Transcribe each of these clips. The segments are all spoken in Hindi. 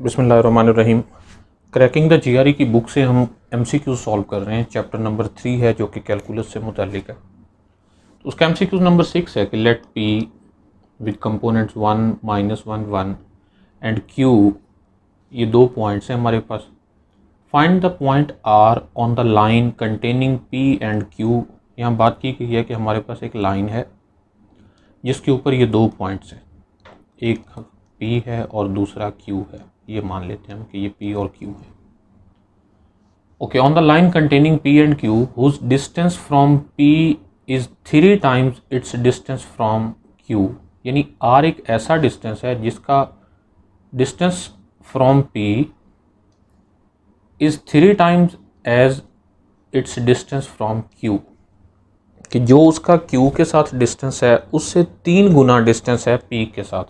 बिस्मिल्लाहिर्रहमानिर्रहीम। क्रैकिंग द जीआरई की बुक से हम एमसीक्यू सॉल्व कर रहे हैं। चैप्टर नंबर 3 है जो कि कैलकुलस से मुताल्लिक है। तो उसका एमसीक्यू नंबर 6 है कि let P with components 1 -1 1 and Q, ये दो पॉइंट्स हैं हमारे पास। Find the point R on the line containing P and Q. यहाँ बात की गई है कि हमारे पास एक लाइन है जिसके ऊपर ये दो पॉइंट्स हैं, एक P है और दूसरा Q है। ये मान लेते हैं हम कि ये P और Q है। Okay, on the line containing P and Q whose distance from P is 3 times its distance from Q। यानी R एक ऐसा डिस्टेंस है जिसका distance from P is 3 times as its distance from Q, कि जो उसका Q के साथ डिस्टेंस है उससे 3 गुना डिस्टेंस है P के साथ।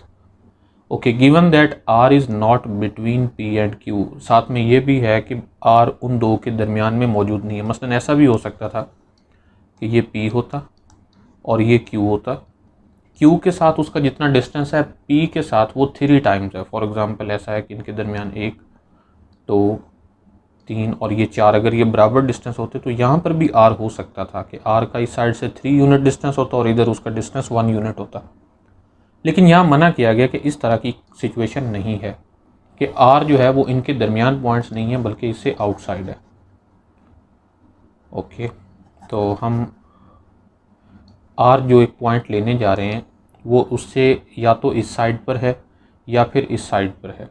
Okay, given that R is not between P and Q। साथ में ये भी है कि R उन दो के दरमियान में मौजूद नहीं है। मसलन ऐसा भी हो सकता था कि ये P होता और ये Q होता। Q के साथ उसका जितना डिस्टेंस है P के साथ वो 3 टाइम्स है। फॉर एग्जांपल ऐसा है कि इनके दरमियान 1 2 3 और ये 4, अगर ये बराबर डिस्टेंस होते तो यहाँ पर भी R हो सकता था कि R का इस साइड से 3 यूनिट डिस्टेंस होता और इधर उसका डिस्टेंस 1 यूनिट होता। लेकिन यहाँ मना किया गया कि इस तरह की सिचुएशन नहीं है कि R जो है वो इनके दरमियान पॉइंट्स नहीं है बल्कि इससे आउटसाइड है। ओके, तो हम R जो एक पॉइंट लेने जा रहे हैं वो उससे या तो इस साइड पर है या फिर इस साइड पर है।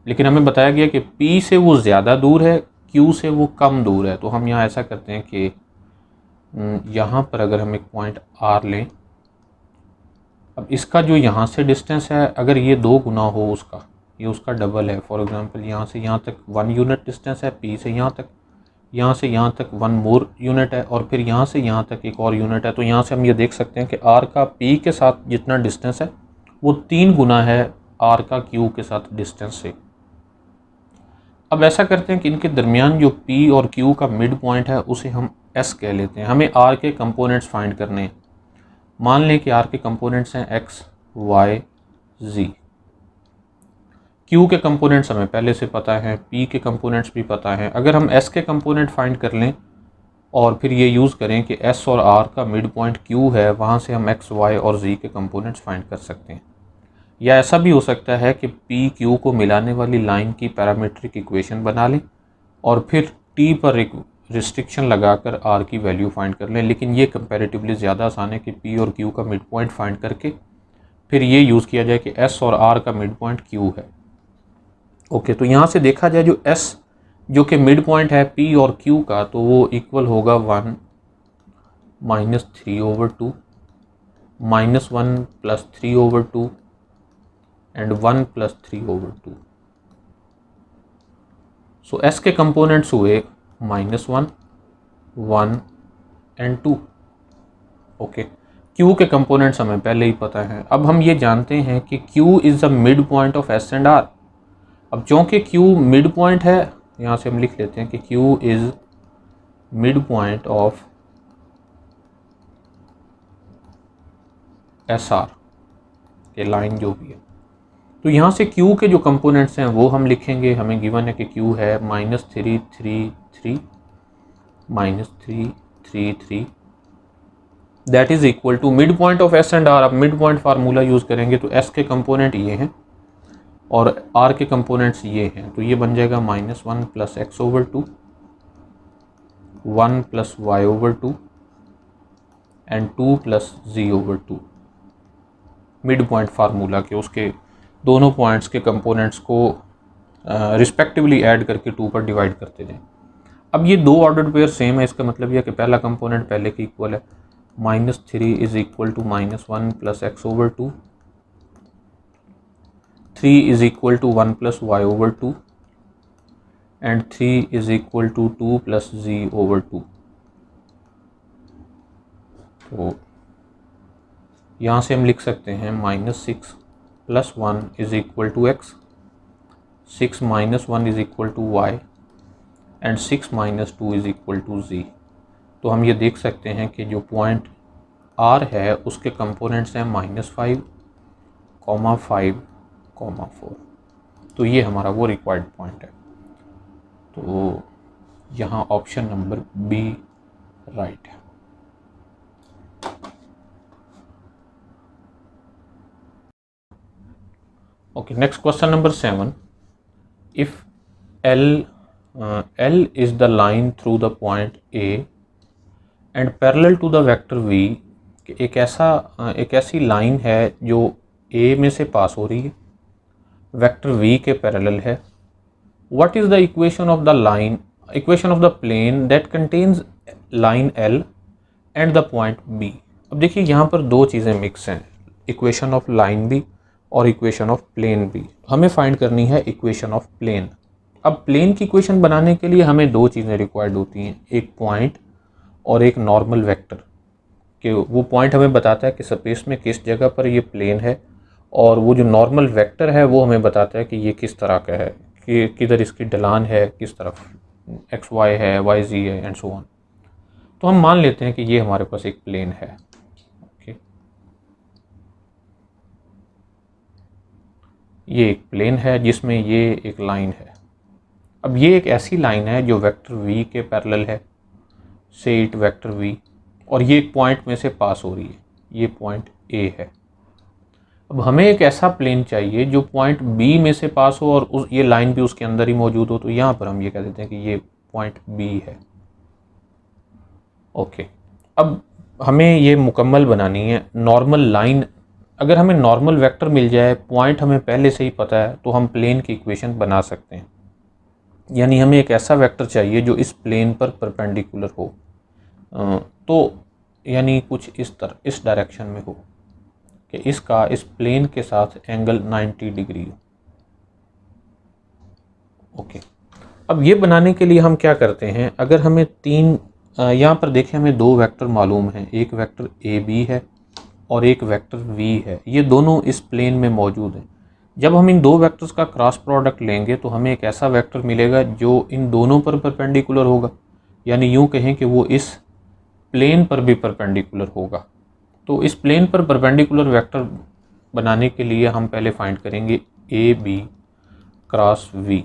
लेकिन हमें बताया गया कि P से वो ज़्यादा दूर है, Q से वो कम दूर है। तो हम यहाँ ऐसा करते हैं कि यहाँ पर अगर हम एक पॉइंट R लें, अब इसका जो यहाँ से डिस्टेंस है अगर ये 2 गुना हो उसका, ये उसका डबल है। फॉर एग्जांपल यहाँ से यहाँ तक 1 यूनिट डिस्टेंस है, P से यहाँ तक, यहाँ से यहाँ तक 1 मोर यूनिट है और फिर यहाँ से यहाँ तक एक और यूनिट है। तो यहाँ से हम ये देख सकते हैं कि R का P के साथ जितना डिस्टेंस है वो 3 गुना है R का Q के साथ डिस्टेंस से। अब ऐसा करते हैं कि इनके दरमियान जो P और Q का मिड पॉइंट है उसे हम S कह लेते हैं। हमें R के कंपोनेंट्स फाइंड करने हैं। मान लें कि R के कंपोनेंट्स हैं x, y, z। Q के कंपोनेंट्स हमें पहले से पता है, P के कंपोनेंट्स भी पता हैं। अगर हम S के कंपोनेंट फाइंड कर लें और फिर ये यूज़ करें कि S और R का मिड पॉइंट Q है, वहाँ से हम x, y और z के कंपोनेंट्स फाइंड कर सकते हैं। या ऐसा भी हो सकता है कि P Q को मिलाने वाली लाइन की पैरामीट्रिक इक्वेशन बना लें और फिर T पर एक रिस्ट्रिक्शन लगाकर R की वैल्यू फाइंड कर लें। लेकिन ये कंपैरेटिवली ज़्यादा आसान है कि P और Q का मिड पॉइंट फाइंड करके फिर ये यूज़ किया जाए कि S और R का मिड पॉइंट Q है। ओके, तो यहाँ से देखा जाए जो S जो कि मिड पॉइंट है P और Q का, तो वो इक्वल होगा 1 -3/2 -1 + 3/2 एंड 1 + 3/2। सो S के कंपोनेंट्स हुए -1 1 एंड 2। ओके, Q के कंपोनेंट्स हमें पहले ही पता है। अब हम ये जानते हैं कि Q is the mid point of S and R। अब चूँकि Q मिड पॉइंट है, यहाँ से हम लिख लेते हैं कि Q is mid point of SR के लाइन जो भी है। तो यहाँ से Q के जो कंपोनेंट्स हैं वो हम लिखेंगे। हमें गिवन है कि Q है -3 3 3 -3 3 3, that is equal to mid point of S and R। अब मिड पॉइंट फार्मूला यूज़ करेंगे तो S के कंपोनेंट ये हैं और R के कंपोनेंट्स ये हैं। तो ये बन जाएगा -1 + x/2 1 + y/2 and 2 + z/2। Mid point formula के उसके दोनों पॉइंट्स के कंपोनेंट्स को रिस्पेक्टिवली ऐड करके 2 पर डिवाइड करते जाएं। अब ये दो ऑर्डर्ड पेयर सेम है, इसका मतलब यह कि पहला कंपोनेंट पहले के इक्वल है। -3 is equal to -1 + x/2, 3 is equal to 1 + y/2 and 3 is equal to 2 + z/2। तो यहाँ से हम लिख सकते हैं -6 + 1 is equal to x, 6 - 1 is equal to y and 6 - 2 is equal to z। तो हम ये देख सकते हैं कि जो पॉइंट R है उसके कंपोनेंट्स हैं -5, 5, 4। तो ये हमारा वो रिक्वायर्ड पॉइंट है। तो यहाँ ऑप्शन नंबर बी राइट है। Okay, next question number 7। If L is the line through the point A and parallel to the vector V, एक ऐसी लाइन है जो A में से पास हो रही है, वेक्टर V के पैरेलल है। What is the equation of the plane that contains line L and the point B? अब देखिए यहाँ पर दो चीज़ें मिक्स हैं, इक्वेशन ऑफ लाइन भी और इक्वेशन ऑफ प्लेन भी। हमें फाइंड करनी है इक्वेशन ऑफ प्लेन। अब प्लेन की इक्वेशन बनाने के लिए हमें दो चीज़ें रिक्वायर्ड होती हैं, एक पॉइंट और एक नॉर्मल वेक्टर। कि वो पॉइंट हमें बताता है कि स्पेस में किस जगह पर ये प्लेन है, और वो जो नॉर्मल वेक्टर है वो हमें बताता है कि ये किस तरह का है, कि किधर इसकी ढलान है, किस तरफ एक्स वाई है, वाई जी है, एंड सो ऑन। तो हम मान लेते हैं कि ये हमारे पास एक प्लेन है। ओके, ये एक प्लेन है जिसमें ये एक लाइन है। अब ये एक ऐसी लाइन है जो वेक्टर v के पैरेलल है, से इट वेक्टर v, और ये एक पॉइंट में से पास हो रही है, ये पॉइंट A है। अब हमें एक ऐसा प्लेन चाहिए जो पॉइंट B में से पास हो और ये लाइन भी उसके अंदर ही मौजूद हो, तो यहाँ पर हम ये कह देते हैं कि ये पॉइंट B है। ओके, अब हमें ये मुकम्मल बनानी है नॉर्मल लाइन। अगर हमें नॉर्मल वेक्टर मिल जाए, पॉइंट हमें पहले से ही पता है, तो हम प्लेन की इक्वेशन बना सकते हैं। यानी हमें एक ऐसा वेक्टर चाहिए जो इस प्लेन पर परपेंडिकुलर हो, तो यानी कुछ इस डायरेक्शन में हो कि इसका इस प्लेन के साथ एंगल 90 डिग्री हो। ओके, अब ये बनाने के लिए हम क्या करते हैं, अगर हमें यहाँ पर देखें हमें दो वेक्टर मालूम हैं, एक वेक्टर AB है और एक वेक्टर V है। ये दोनों इस प्लेन में मौजूद हैं। जब हम इन दो वेक्टर्स का क्रॉस प्रोडक्ट लेंगे तो हमें एक ऐसा वेक्टर मिलेगा जो इन दोनों पर परपेंडिकुलर होगा, यानी यूँ कहें कि वो इस प्लेन पर भी परपेंडिकुलर होगा। तो इस प्लेन पर परपेंडिकुलर वेक्टर बनाने के लिए हम पहले फाइंड करेंगे AB क्रॉस V,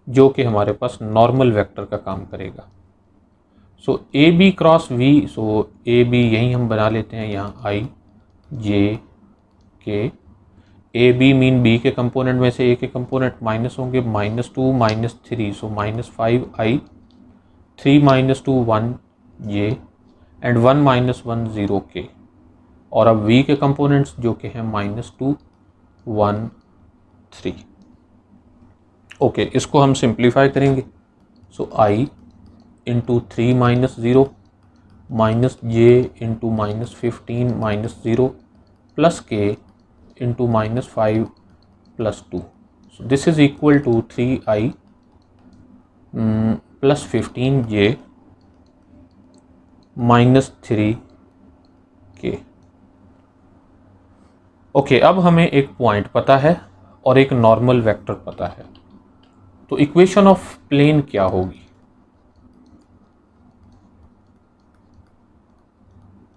जो कि हमारे पास नॉर्मल वेक्टर का काम करेगा। सो AB क्रॉस V, सो AB यहीं हम बना लेते हैं, यहाँ I J K। AB mean B के कंपोनेंट में से A के कंपोनेंट माइनस होंगे, -2 -3, सो -5I, 3 - 2 1 J, एंड 1 - 1 0 K। और अब V के कंपोनेंट्स जो कि हैं -2 1 3। ओके, इसको हम सिंप्लीफाई करेंगे। So I into 3 - 0 minus J into -15 - 0 plus K into -5 + 2। So this is equal to 3I plus 15J -3K। Okay, अब हमें एक पॉइंट पता है और एक नॉर्मल वेक्टर पता है, तो इक्वेशन ऑफ प्लेन क्या होगी?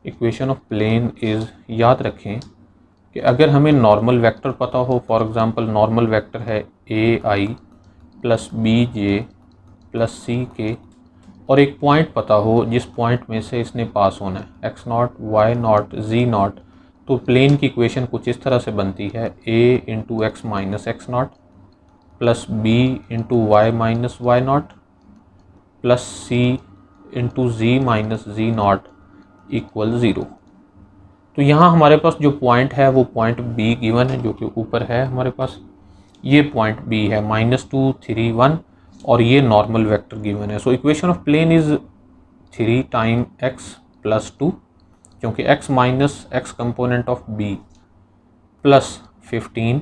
इक्वेशन ऑफ प्लेन इज, याद रखें कि अगर हमें नॉर्मल वेक्टर पता हो, फॉर एग्जांपल नॉर्मल वेक्टर है AI plus BJ plus CK, और एक पॉइंट पता हो जिस पॉइंट में से इसने पास होना है, x0 y0 z0, तो प्लेन की इक्वेशन कुछ इस तरह से बनती है, A into x minus x0 plus B into y minus y0 plus C into z minus z0 equal 0। तो यहाँ हमारे पास जो पॉइंट है वो पॉइंट B गिवन है, जो कि ऊपर है हमारे पास। ये पॉइंट B है -2 3 1, और ये नॉर्मल वेक्टर गिवन है। So equation of plane is 3 time x plus 2, क्योंकि x minus x component of B plus 15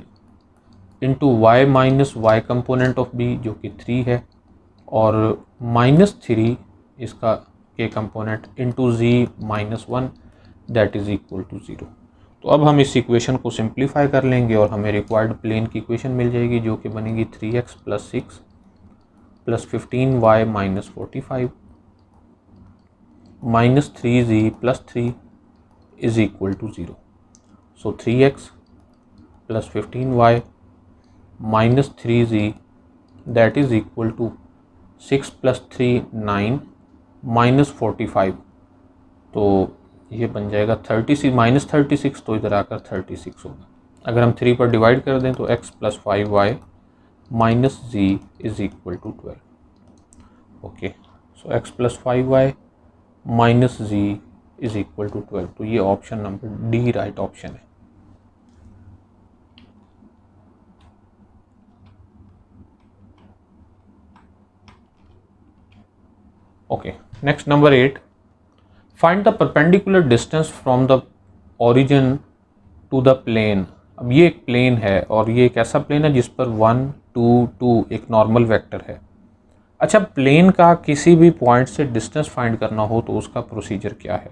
into y minus y component of B जो कि 3 है, और -3 इसका के component into z minus 1 that is equal to 0। तो अब हम इस इक्वेशन को सिंप्लीफाई कर लेंगे और हमें रिक्वायर्ड प्लेन की इक्वेशन मिल जाएगी, जो कि बनेगी 3x plus 6 plus 15y minus 45 minus 3z plus 3 is equal to 0। So 3x प्लस 15y -3z that is equal to 6 + 3 9 -45, तो ये बन जाएगा 36 -36, तो इधर आकर 36 होगा। अगर हम 3 पर डिवाइड कर दें तो x + 5y - z is equal to 12। Okay, so x + 5y - z is equal to 12, तो ये option number D right option है। Okay, next number 8, find the perpendicular distance from the origin to the plane. अब ये एक प्लेन है और ये एक ऐसा प्लेन है जिस पर 1 2 2 एक नॉर्मल वेक्टर है। अच्छा, प्लेन का किसी भी पॉइंट से डिस्टेंस फाइंड करना हो तो उसका प्रोसीजर क्या है?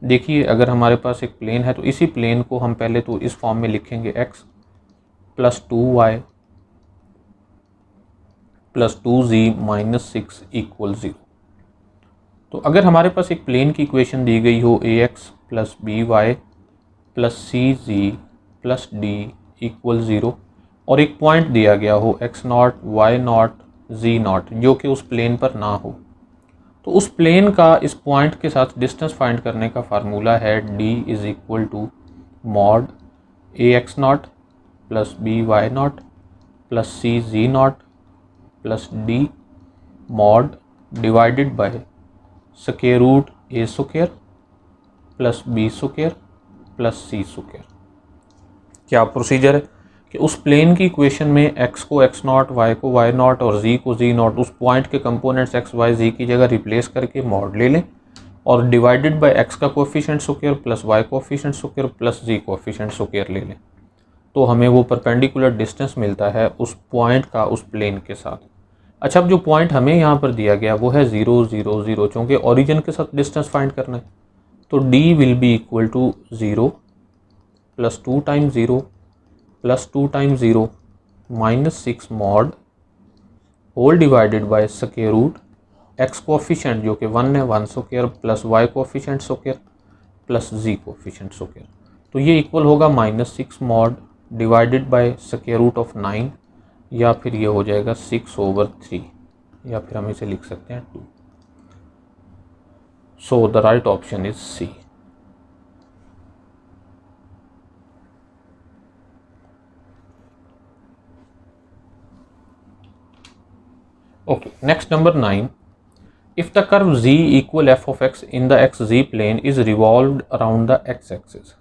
देखिए, अगर हमारे पास एक प्लेन है तो इसी प्लेन को हम पहले तो इस फॉर्म में लिखेंगे x + 2y + 2z - 6 = 0। तो अगर हमारे पास एक प्लेन की इक्वेशन दी गई हो ax + by + cz + d = 0 और एक पॉइंट दिया गया हो x0 y0 z0 जो कि उस प्लेन पर ना हो, तो उस प्लेन का इस पॉइंट के साथ डिस्टेंस फाइंड करने का फार्मूला है d = mod ax0 + by0 + cz0 + d mod divided by √a² + b² + c²। क्या प्रोसीजर है कि उस प्लेन की इक्वेशन में x को x0, y को y0 और z को z0 उस पॉइंट के कंपोनेंट्स x, y, z की जगह रिप्लेस करके मॉड ले लें और डिवाइडेड बाय x का coefficient square plus y coefficient square plus z coefficient square ले लें, तो हमें वो परपेंडिकुलर डिस्टेंस मिलता है उस पॉइंट का उस प्लेन के साथ। अच्छा, अब जो पॉइंट हमें यहाँ पर दिया गया वो है 0 0 0, चूँकि ओरिजिन के साथ डिस्टेंस फाइंड करना है, तो d will be equal to 0 + 2 × 0 + 2 × 0 -6 mod whole divided by x coefficient जो कि 1 है 1² plus y coefficient square plus z coefficient square, तो ये इक्वल होगा -6 mod डिवाइडेड बाय √9 या फिर ये हो जाएगा 6/3 या फिर हम इसे लिख सकते हैं 2। So the right option is C. Okay, next number 9. If the curve z equal f of x in the xz plane is revolved around the x-axis.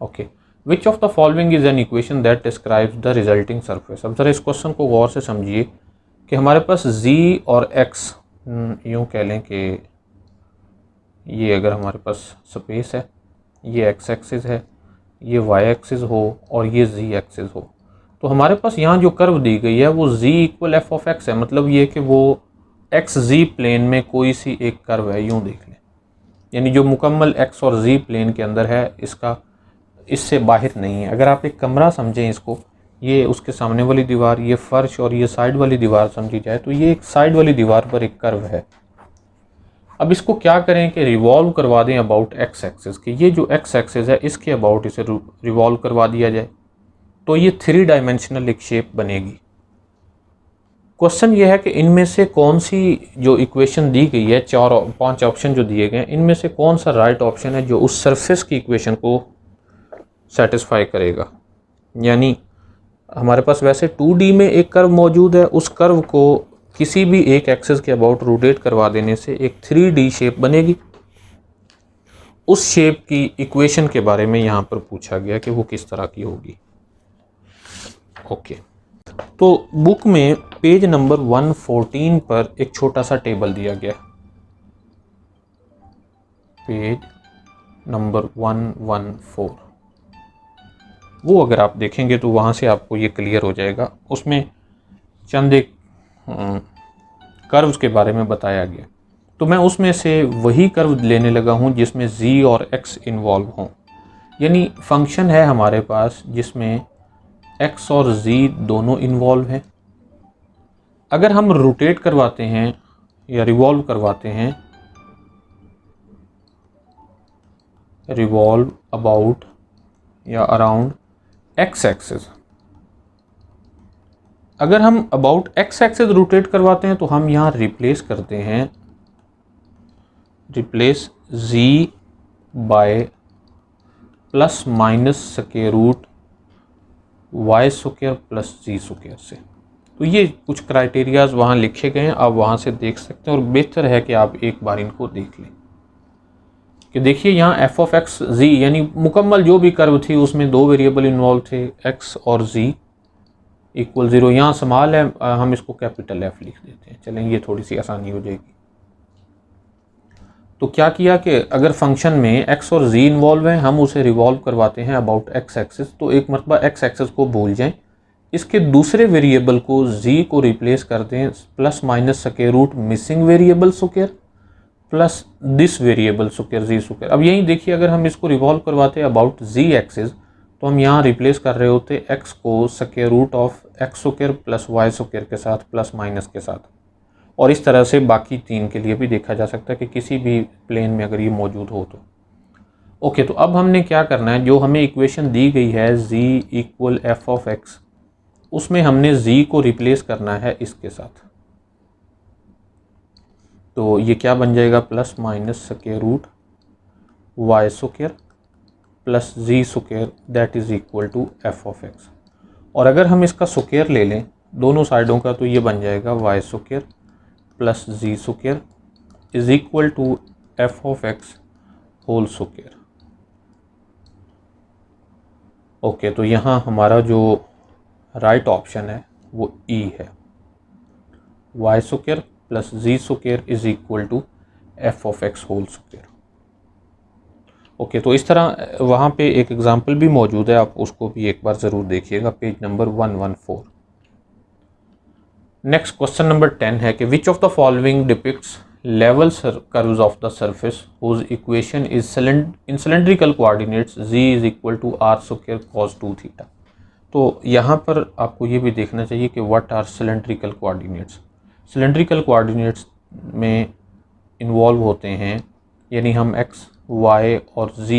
Okay, which of the following is an equation that describes the resulting surface? अब जरा इस क्वेश्चन को गौर से समझिए कि हमारे पास z और x, यूँ कह लें कि ये अगर हमारे पास स्पेस है, ये x एक्सिस है, ये y एक्सिस हो और ये z एक्सिस हो, तो हमारे पास यहाँ जो कर्व दी गई है वो z = f of x है। मतलब ये कि वो xz प्लेन में कोई सी एक कर्व है, यूँ देख लें, यानी जो मुकम्मल x और z प्लेन के अंदर है, इसका इससे बाहर नहीं है। अगर आप एक कमरा समझें इसको, ये उसके सामने वाली दीवार, ये फर्श और ये साइड वाली दीवार समझी जाए, तो ये एक साइड वाली दीवार पर एक कर्व है। अब इसको क्या करें कि रिवॉल्व करवा दें अबाउट x एक्सिस की, ये जो x एक्सिस है इसके अबाउट इसे रिवॉल्व करवा दिया जाए, तो ये 3 डायमेंशनल एक शेप बनेगी। क्वेश्चन ये है कि इनमें से कौन सी जो इक्वेशन दी गई है, 4-5 ऑप्शन जो दिए गए हैं, इनमें से कौन सा राइट ऑप्शन है जो उस सरफेस की इक्वेशन को सेटिस्फाई करेगा। यानी हमारे पास वैसे 2D में एक कर्व मौजूद है, उस कर्व को किसी भी एक एक्सिस के अबाउट रोटेट करवा देने से एक 3D शेप बनेगी। उस शेप की इक्वेशन के बारे में यहाँ पर पूछा गया कि वो किस तरह की होगी। ओके, तो बुक में पेज नंबर 114 पर एक छोटा सा टेबल दिया गया, पेज नंबर 114, वो अगर आप देखेंगे तो वहाँ से आपको ये क्लियर हो जाएगा। उसमें चंद एक कर्व्स के बारे में बताया गया, तो मैं उसमें से वही कर्व लेने लगा हूँ जिसमें z और x इन्वॉल्व हों। यानी फंक्शन है हमारे पास जिसमें x और z दोनों इन्वॉल्व हैं। अगर हम रोटेट करवाते हैं या रिवॉल्व करवाते हैं, रिवॉल्व अबाउट या अराउंड एक्स एक्सिस, अगर हम अबाउट एक्स एक्सिस रोटेट करवाते हैं तो हम यहाँ रिप्लेस करते हैं, replace z by plus minus square root Y square plus ji square से। तो ये कुछ क्राइटेरियाज वहाँ लिखे गए हैं, आप वहाँ से देख सकते हैं, और बेहतर है कि आप एक बार इनको देख लें। कि देखिए यहाँ एफ ऑफ एक्स जी यानी मुकम्मल जो भी कर्व थी उसमें दो वेरिएबल इन्वॉल्व थे, एक्स और जी इक्वल 0। यहाँ स्मॉल है, हम इसको कैपिटल एफ लिख देते हैं। चलें, ये थोड़ी सी आसानी हो जाएगी। तो क्या किया कि अगर फंक्शन में x और z इन्वॉल्व हैं, हम उसे रिवॉल्व करवाते हैं अबाउट x एक्सिस। तो एक मरतबा x एक्सिस को भूल जाएं, इसके दूसरे वेरिएबल को z को रिप्लेस कर दें plus minus square root missing variable square plus this variable square z square. अब यही देखिए, अगर हम इसको रिवॉल्व करवाते अबाउट z एक्सिस तो हम यहाँ रिप्लेस कर रहे होते x को square root of x square plus y square के साथ प्लस माइनस के साथ। और इस तरह से बाकी तीन के लिए भी देखा जा सकता है कि किसी भी प्लेन में अगर ये मौजूद हो तो। ओके, तो अब हमने क्या करना है, जो हमें इक्वेशन दी गई है z equal F of x, उसमें हमने z को रिप्लेस करना है इसके साथ। तो ये क्या बन जाएगा, plus minus square root Y square plus ji square that is equal to f of x. और अगर हम इसका स्क्वायर ले लें दोनों साइडों का तो ये बन जाएगा y square plus ji square is equal to f of x whole square. Okay, तो यहाँ हमारा जो राइट ऑप्शन है वो ई है, y square plus ji square is equal to f of x whole square. Okay, तो इस तरह वहाँ पे एक एग्जांपल भी मौजूद है, आप उसको भी एक बार ज़रूर देखिएगा, page number 114। Next question number 10 है कि which of the following depicts level curves of the surface whose equation is in cylindrical coordinates z is equal to are square cos 2 theta. तो यहाँ पर आपको ये भी देखना चाहिए कि what are cylindrical coordinates. Cylindrical coordinates में इन्वॉल्व होते हैं, यानी हम x, y और z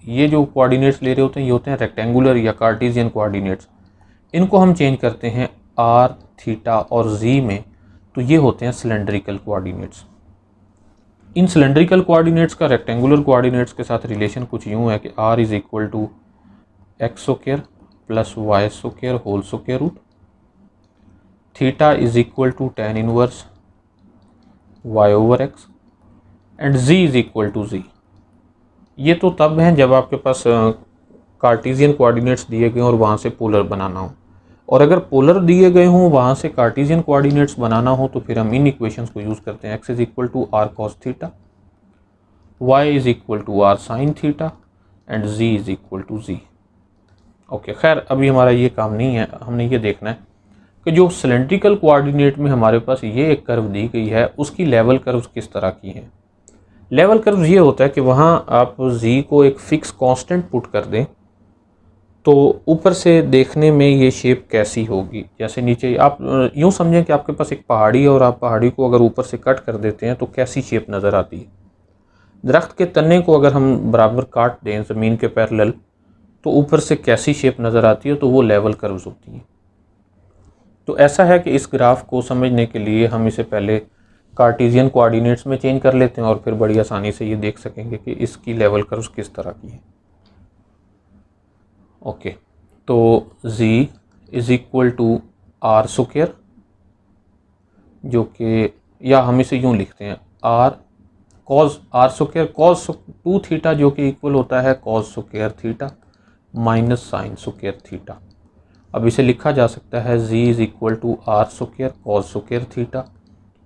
ये जो कोऑर्डिनेट्स ले रहे होते हैं ये होते हैं रेक्टेंगुलर या कार्टेशियन कोऑर्डिनेट्स। इनको हम चेंज करते हैं r, थीटा और z में, तो ये होते हैं सिलेंड्रिकल कोऑर्डिनेट्स। इन सिलेंड्रिकल कोऑर्डिनेट्स का रेक्टेंगुलर कोऑर्डिनेट्स के साथ रिलेशन कुछ यूँ है कि r is equal to x square plus y square whole square root, theta is equal to tan inverse y over x and z is equal to z। ये तो तब हैं जब आपके पास कार्टेशियन कोऑर्डिनेट्स दिए गए और वहाँ से पोलर बनाना हो, और अगर पोलर दिए गए हों वहाँ से कार्टेशियन कोऑर्डिनेट्स बनाना हो तो फिर हम इन इक्वेशंस को यूज़ करते हैं। x is equal to r cos theta, y is equal to r sine theta and z is equal to z। Okay, खैर अभी हमारा ये काम नहीं है, हमने ये देखना है कि जो सिलेंड्रिकल कोऑर्डिनेट में हमारे पास ये एक कर्व दी गई है उसकी लेवल कर्व्स किस तरह की हैं। लेवल कर्व ये होता है कि वहाँ आप z को एक फिक्स कांस्टेंट पुट कर दें तो ऊपर से देखने में ये शेप कैसी होगी। जैसे नीचे आप यूँ समझें कि आपके पास एक पहाड़ी है और आप पहाड़ी को अगर ऊपर से कट कर देते हैं तो कैसी शेप नज़र आती है। दरख्त के तने को अगर हम बराबर काट दें ज़मीन के पैरेलल तो ऊपर से कैसी शेप नज़र आती है, तो वो लेवल कर्व्स होती हैं। तो ऐसा है कि इस ग्राफ को समझने के लिए हम इसे पहले कार्टेशियन कोऑर्डिनेट्स में चेंज कर लेते हैं और फिर बड़ी आसानी से ये देख सकेंगे कि इसकी लेवल कर्व्स किस तरह की है। ओके, तो z is equal to are square, जो कि या हम इसे यूँ लिखते हैं R cos R square cos 2 theta, जो कि इक्वल होता है cos square theta minus sine square theta. अब इसे लिखा जा सकता है z is equal to are square cos square theta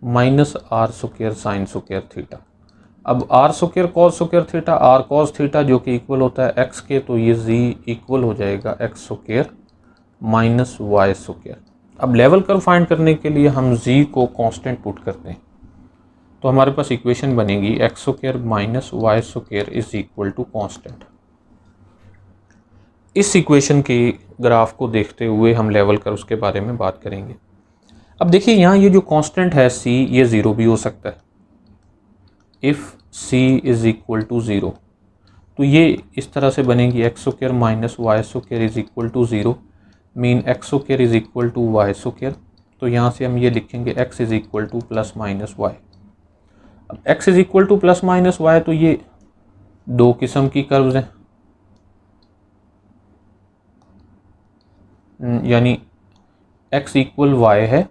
minus R square sine square theta. अब R square cos square theta R cos theta जो कि इक्वल होता है x के, तो ये z इक्वल हो जाएगा x square minus Y square. अब लेवल कर्व फाइंड करने के लिए हम z को कांस्टेंट पुट करते हैं, तो हमारे पास इक्वेशन बनेगी x square minus Y square is equal to constant. इस इक्वेशन के ग्राफ को देखते हुए हम लेवल कर्व्स के बारे में बात करेंगे। अब देखिए यहाँ ये जो कांस्टेंट है c, ये 0 भी हो सकता है। If c is equal to 0, तो ये इस तरह से बनेगी x square minus Y square is equal to 0, mean X square is equal to Y square. तो यहाँ से हम ये लिखेंगे X is equal to plus minus Y. अब X is equal to plus minus Y, तो ये दो किस्म की कर्व्स हैं, यानी एक्स इक्वल वाई है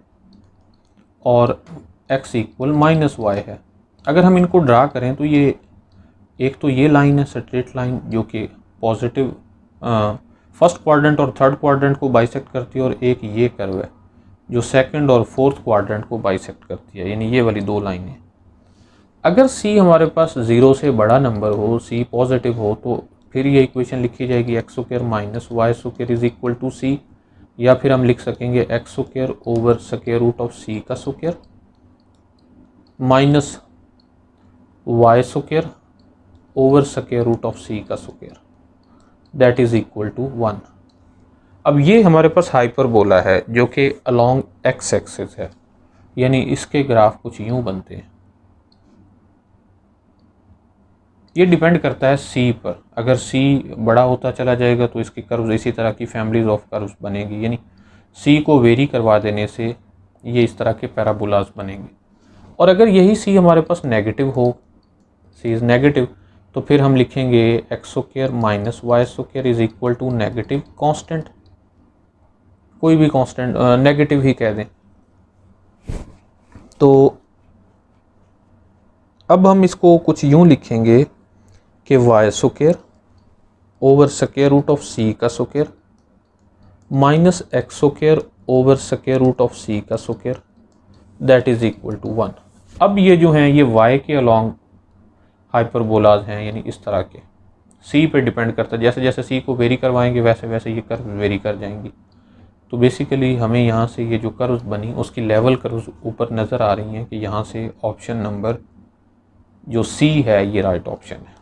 और एक्स इक्वल माइनस वाई है। अगर हम इनको ड्रा करें तो ये एक तो ये लाइन है स्ट्रेट लाइन जो कि पॉजिटिव फर्स्ट क्वाड्रेंट और थर्ड क्वाड्रेंट को बाइसेक्ट करती है, और एक ये कर्व है जो सेकंड और फोर्थ क्वाड्रेंट को बाइसेक्ट करती है, यानी ये वाली दो लाइनें। अगर c हमारे पास 0 से बड़ा नंबर हो, c पॉजिटिव हो, तो फिर ये इक्वेशन लिखी जाएगी X square minus Y square is equal to C, या फिर हम लिख सकेंगे X square over square root of c का square minus Y square over square root of c का square, that is equal to 1। अब ये हमारे पास हाइपरबोला है जो कि अलोंग एक्स एक्सिस है, यानी इसके ग्राफ कुछ यूं बनते हैं। ये डिपेंड करता है c पर। अगर c बड़ा होता चला जाएगा तो इसकी कर्व्स इसी तरह की फैमिलीज ऑफ कर्व्स बनेगी, यानी c को वेरी करवा देने से ये इस तरह के पैराबोलाज बनेंगे। और अगर यही c हमारे पास नेगेटिव हो, c इज़ नेगेटिव, तो फिर हम लिखेंगे x square minus Y square is equal to negative constant, कोई भी कांस्टेंट नेगेटिव ही कह दें। तो अब हम इसको कुछ यूं लिखेंगे कि y square over square root of c का square minus x square over square root of c का square, that is equal to 1। अब ये जो हैं ये y के अलोंग हाइपरबोलाज हैं, यानी इस तरह के c पे डिपेंड करता है। जैसे जैसे c को वेरी करवाएंगे वैसे वैसे ये कर्व वेरी कर जाएंगी। तो बेसिकली हमें यहाँ से ये जो कर्व्स बनी उसकी लेवल कर्व्स ऊपर नज़र आ रही हैं कि यहाँ से ऑप्शन नंबर जो c है ये राइट ऑप्शन है।